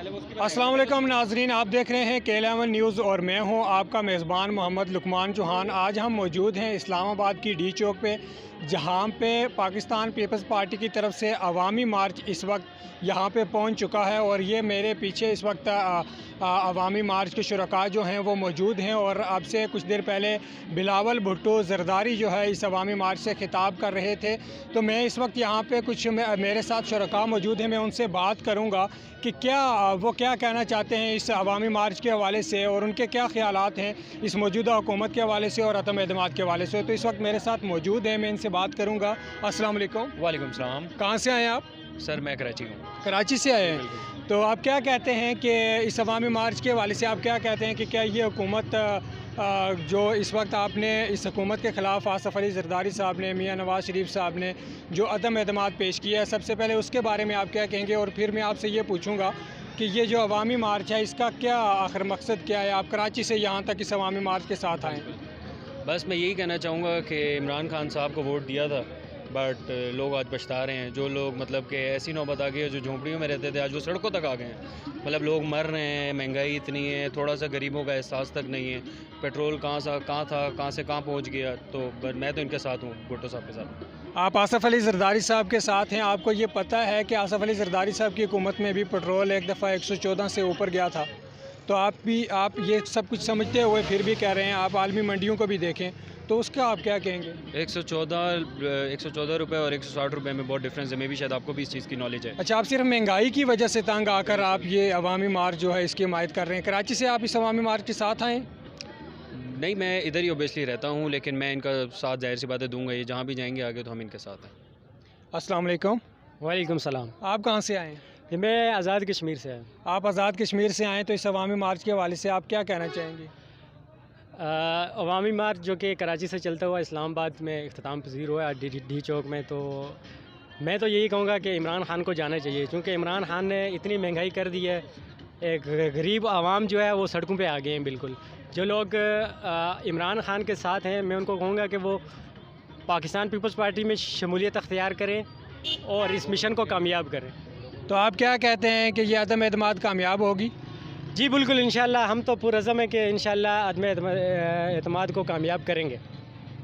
अस्सलाम वालेकुम नाजरीन, आप देख रहे हैं KL न्यूज़ और मैं हूं आपका मेज़बान मोहम्मद लुकमान चौहान। आज हम मौजूद हैं इस्लामाबाद की डी चौक पे, जहां पे पाकिस्तान पीपल्स पार्टी की तरफ से अवामी मार्च इस वक्त यहां पे पहुंच चुका है और ये मेरे पीछे इस वक्त अवामी मार्च के शुरका जो हैं वो मौजूद हैं। और अब से कुछ देर पहले बिलावल भुट्टो ज़रदारी जो है इस अवामी मार्च से खिताब कर रहे थे। तो मैं इस वक्त यहाँ पे कुछ मेरे साथ शुरका मौजूद हैं, मैं उनसे बात करूँगा कि वो क्या कहना चाहते हैं इस अवामी मार्च के हवाले से और उनके क्या ख्यालात हैं इस मौजूदा हुकूमत के हवाले से और अदम एतमाद के हवाले से। तो इस वक्त मेरे साथ मौजूद हैं, मैं इनसे बात करूँगा। अस्सलाम वालेकुम। वालेकुम सलाम। कहाँ से आए आप? सर मैं कराची हूँ। कराची से आए हैं। तो आप क्या कहते हैं कि इस अवामी मार्च के हवाले से आप क्या कहते हैं कि क्या ये हुकूमत जो इस वक्त आपने इस हुकूमत के ख़िलाफ़ आसफ़ अली ज़रदारी साहब ने, मियाँ नवाज़ शरीफ साहब ने जो अदम एतमाद पेश किया है, सबसे पहले उसके बारे में आप क्या कहेंगे? और फिर मैं आपसे ये पूछूंगा कि ये जो अवामी मार्च है इसका क्या आखिर मकसद क्या है? आप कराची से यहाँ तक इस अवामी मार्च के साथ आएँ। बस मैं यही कहना चाहूँगा कि इमरान खान साहब को वोट दिया था, बट लोग आज पछता रहे हैं। जो लोग मतलब कि ऐसी नौबत आ गई है, जो झोंपड़ियों में रहते थे आज वो सड़कों तक आ गए हैं। मतलब लोग मर रहे हैं, महंगाई इतनी है, थोड़ा सा गरीबों का एहसास तक नहीं है। पेट्रोल कहाँ था, कहाँ से कहाँ पहुँच गया। तो मैं तो इनके साथ हूँ, भुट्टो साहब के साथ। आप आसफ़ अली ज़रदारी साहब के साथ हैं। आपको ये पता है कि आसफ़ अली ज़रदारी साहब की हुकूमत में भी पेट्रोल एक दफ़ा 114 से ऊपर गया था। तो आप ये सब कुछ समझते हुए फिर भी कह रहे हैं, आप आलमी मंडियों को भी देखें, तो उसका आप क्या कहेंगे? 114 रुपये और 160 रुपये में बहुत डिफरेंस है। मे भी शायद आपको भी इस चीज़ की नॉलेज है। अच्छा, आप सिर्फ महंगाई की वजह से तंग आकर आप ये अवामी मार्च जो है इसकी हिमायत कर रहे हैं। कराची से आप इस अवामी मार्च के साथ आएँ? नहीं, मैं इधर ही ओबियसली रहता हूँ, लेकिन मैं इनका साथ ज़ाहिर सी बातें दूंगा। ये जहाँ भी जाएंगे आगे तो हम इनके साथ हैं। अस्सलाम वालेकुम। वालेकुम सलाम। आप कहाँ से आए? मैं आज़ाद कश्मीर से आया। आप आज़ाद कश्मीर से आएँ, तो इस अवामी मार्च के हवाले से आप क्या कहना चाहेंगे? अवामी मार्च जो कि कराची से चलता हुआ इस्लामाबाद में इख्तिताम पज़ीर हुआ है डी चौक में, तो मैं तो यही कहूँगा कि इमरान खान को जाना चाहिए, क्योंकि इमरान खान ने इतनी महंगाई कर दी है। एक गरीब आवाम जो है वो सड़कों पे आ गए हैं। बिल्कुल जो लोग इमरान खान के साथ हैं, मैं उनको कहूँगा कि वो पाकिस्तान पीपल्स पार्टी में शमूलियत अख्तियार करें और इस मिशन को कामयाब करें। तो आप क्या कहते हैं कि ये अदम एतमाद कामयाब होगी? जी बिल्कुल, इंशाल्लाह हम तो पुरज़म है कि इंशाल्लाह अदम एतमाद को कामयाब करेंगे।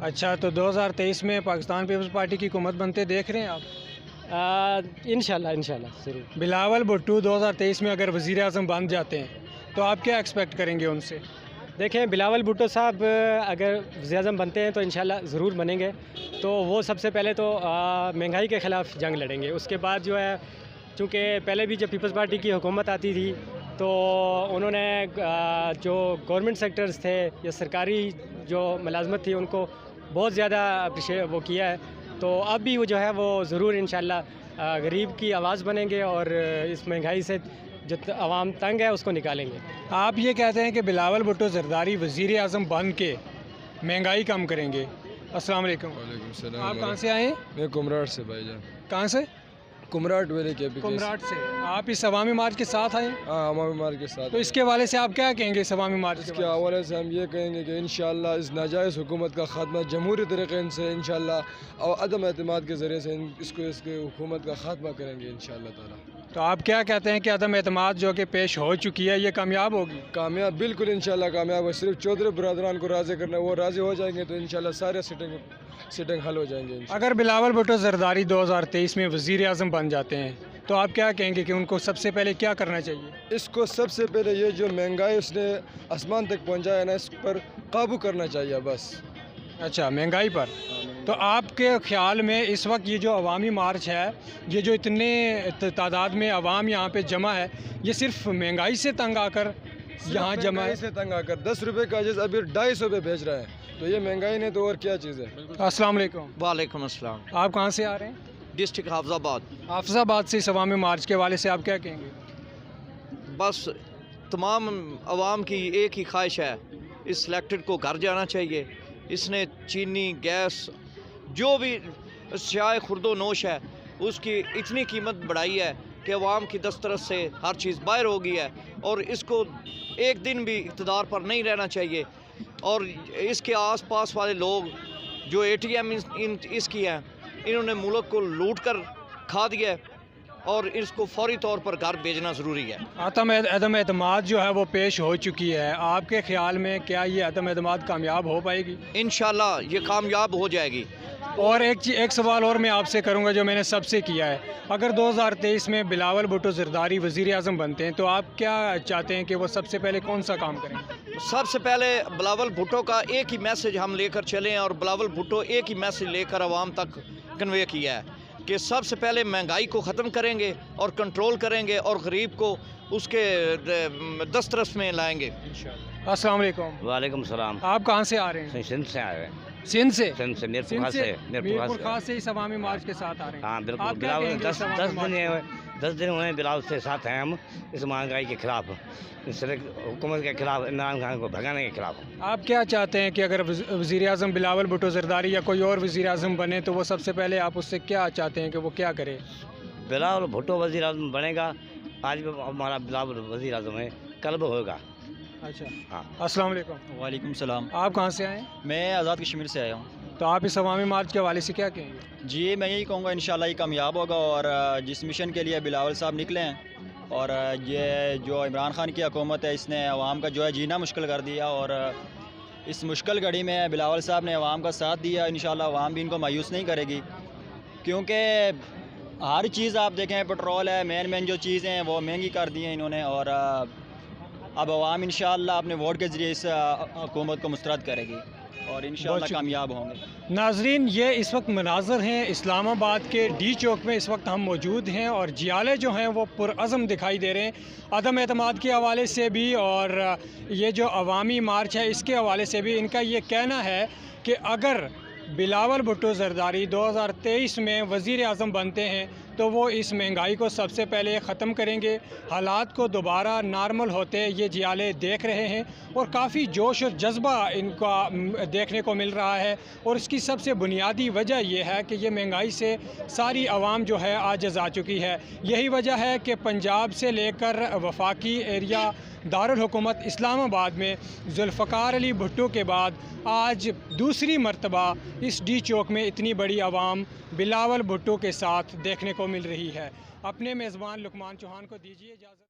अच्छा, तो 2023 में पाकिस्तान पीपल्स पार्टी की हुकूमत बनते देख रहे हैं आप? इंशाल्लाह ज़रूर। बिलावल भुट्टो 2023 में अगर वज़ीर आज़म बन जाते हैं तो आप क्या एक्सपेक्ट करेंगे उनसे? देखें, बिलावल भुट्टो साहब अगर वज़ीर-ए-आज़म बनते हैं तो इंशाल्लाह ज़रूर बनेंगे। तो वो सबसे पहले तो महंगाई के ख़िलाफ़ जंग लड़ेंगे। उसके बाद जो है, चूँकि पहले भी जब पीपल्स पार्टी की हुकूमत आती थी तो उन्होंने जो गवर्नमेंट सेक्टर्स थे या सरकारी जो मुलाजमत थी उनको बहुत ज़्यादा अप्रिशिएट वो किया है। तो अब भी वो जो है वो ज़रूर इंशाल्लाह गरीब की आवाज़ बनेंगे और इस महंगाई से जो आवाम तंग है उसको निकालेंगे। आप ये कहते हैं कि बिलावल भुट्टो ज़रदारी वज़ीर आज़म बन के महंगाई कम करेंगे। अस्सलाम वालेकुम। वालेकुम सलाम। आप कहाँ से आए हैं? मैं कुमराट से भाईजान। कहाँ से? कुमराट वाले के कुमराट से। आप इस अवामी मार्च के साथ आए? हाँ, अवामी मार्च के साथ। तो इसके हवाले से आप क्या कहेंगे इस अवामी मार्च इसके हवाले से हम ये कहेंगे कि इंशाल्लाह इस नाजायज़ हुकूमत का खात्मा जमहूरी तरीक़े से इंशाल्लाह और अदम एतमाद के ज़रिए से इसके हुकूमत का खात्मा करेंगे इंशाल्लाह ताला। तो आप क्या कहते हैं कि अदम एतमाद जो कि पेश हो चुकी है ये कामयाब होगी? कामयाब, बिल्कुल इंशाल्लाह कामयाब है। सिर्फ चौधरी बरदरान को राज़ी करना, वो राज़ी हो जाएंगे तो इंशाल्लाह सारे सिटिंग हल हो जाएंगे। अगर बिलावल भुट्टो ज़रदारी 2023 में वज़ीर आज़म बन जाते हैं तो आप क्या कहेंगे कि उनको सबसे पहले क्या करना चाहिए? इसको सबसे पहले ये जो महंगाई उसने आसमान तक पहुँचाया ना, इस पर काबू करना चाहिए बस। अच्छा, महंगाई पर। तो आपके ख़्याल में इस वक्त ये जो अवामी मार्च है, ये जो इतने तादाद में अवाम यहाँ पे जमा है, ये सिर्फ महंगाई से तंग आकर यहाँ जमा है? से तंग आकर 10 रुपये का चीज़ अभी 250 रुपये बेच रहे हैं, तो ये महंगाई नहीं तो और क्या चीज़ है। अस्सलाम वालेकुम। वालेकुम अस्सलाम। आप कहाँ से आ रहे हैं? डिस्ट्रिक्ट हाफिज़ाबाद। हाफिज़ाबाद से इस अवामी मार्च के हवाले से आप क्या कहेंगे? बस तमाम आवाम की एक ही ख्वाहिश है, इस सिलेक्टेड को घर जाना चाहिए। इसने चीनी, गैस, जो भी अशियाए खुर्दो नोश है उसकी इतनी कीमत बढ़ाई है कि अवाम की दस्तरस से हर चीज़ बाहर हो गई है, और इसको एक दिन भी इक़्तिदार पर नहीं रहना चाहिए। और इसके आस पास वाले लोग जो ATM इसकी हैं, इन्होंने मुल्क को लूट कर खा दिया है। اور اس کو فوری طور پر گھر بھیجنا ضروری ہے۔ عدم اعتماد جو ہے وہ پیش ہو چکی ہے، آپ کے خیال میں کیا یہ عدم اعتماد کامیاب ہو پائے گی؟ انشاءاللہ یہ کامیاب ہو جائے گی۔ اور ایک سوال اور میں آپ سے کروں گا جو میں نے سب سے کیا ہے، اگر 2023 میں بلاول بھٹو زرداری وزیر اعظم بنتے ہیں تو آپ کیا چاہتے ہیں کہ وہ سب سے پہلے کون سا کام کریں؟ سب سے پہلے بلاول بھٹو کا ایک ہی میسج ہم لے کر چلیں، اور بلاول بھٹو ایک ہی میسج لے کر عوام تک کنوے کیا ہے کہ سب سے پہلے مہنگائی کو ختم کریں گے اور کنٹرول کریں گے اور غریب کو اس کے دسترس میں لائیں گے۔ السلام علیکم۔ وعلیکم السلام۔ آپ کہاں سے آ رہے ہیں؟ سندھ سے آئے ہیں۔ سندھ سے؟ سندھ سے میرپور خاص سے اس عوامی مارچ کے ساتھ آ رہے ہیں؟ ہاں بالکل، آپ کیا کہیں گے اس عوامی مارچ؟ 10 دن ہوئے ہیں بلاول سے ساتھ ہیں ہم اس مہنگائی کے خلاف، اس حکومت کے خلاف، عمران خان کو بھگانے کے خلاف۔ آپ کیا چاہتے ہیں کہ اگر وزیر اعظم بلاول بھٹو زرداری یا کوئی اور وزیر اعظم بنے تو وہ سب سے پہلے آپ اس سے کیا چاہتے ہیں کہ وہ کیا کرے؟ بلاول بھٹو وزیر اعظم بنے گا، آج بھی ہمارا بلاول وزیر اعظم ہے، کل بھی ہوگا۔ اچھا ہاں۔ السلام علیکم۔ وعلیکم السلام۔ آپ کہاں سے آئے ہیں؟ میں آزاد کشمیر سے آیا ہوں۔ تو آپ اس عوامی مارچ کے حوالے سے کیا کہیں گے؟ جی میں یہی کہوں گا انشاءاللہ یہ کامیاب ہوگا، اور جس مشن کے لیے بلاول صاحب نکلے ہیں، اور یہ جو عمران خان کی حکومت ہے اس نے عوام کا جو ہے جینا مشکل کر دیا، اور اس مشکل گھڑی میں بلاول صاحب نے عوام کا ساتھ دیا۔ انشاءاللہ عوام بھی ان کو مایوس نہیں کرے گی، کیونکہ ہر چیز آپ دیکھیں، پٹرول ہے، مین جو چیزیں ہیں وہ مہنگی کر دی ہیں انہوں نے، اور اب عوام انشاءاللہ اپنے ووٹ کے ذریعے اس حکومت کو مسترد کرے گی اور انشاءاللہ کامیاب ہوں گے۔ ناظرین، یہ اس وقت مناظر ہیں اسلام آباد کے ڈی چوک میں، اس وقت ہم موجود ہیں اور جیالے جو ہیں وہ پرعزم دکھائی دے رہے ہیں عدم اعتماد کے حوالے سے بھی، اور یہ جو عوامی مارچ ہے اس کے حوالے سے بھی۔ ان کا یہ کہنا ہے کہ اگر بلاول بھٹو زرداری 2023 میں وزیر اعظم بنتے ہیں تو وہ اس مہنگائی کو سب سے پہلے ختم کریں گے، حالات کو دوبارہ نارمل ہوتے یہ جیالے دیکھ رہے ہیں، اور کافی جوش و جذبہ ان کا دیکھنے کو مل رہا ہے، اور اس کی سب سے بنیادی وجہ یہ ہے کہ یہ مہنگائی سے ساری عوام جو ہے عاجز آ چکی ہے۔ یہی وجہ ہے کہ پنجاب سے لے کر وفاقی ایریا دارالحکومت اسلام آباد میں ذوالفقار علی بھٹو کے بعد آج دوسری مرتبہ اس ڈی چوک میں اتنی بڑی عوام بلاول بھٹو کے ساتھ دیکھنے کو مل رہی ہے۔ اپنے میزبان لقمان چوہان کو دیجیے اجازت۔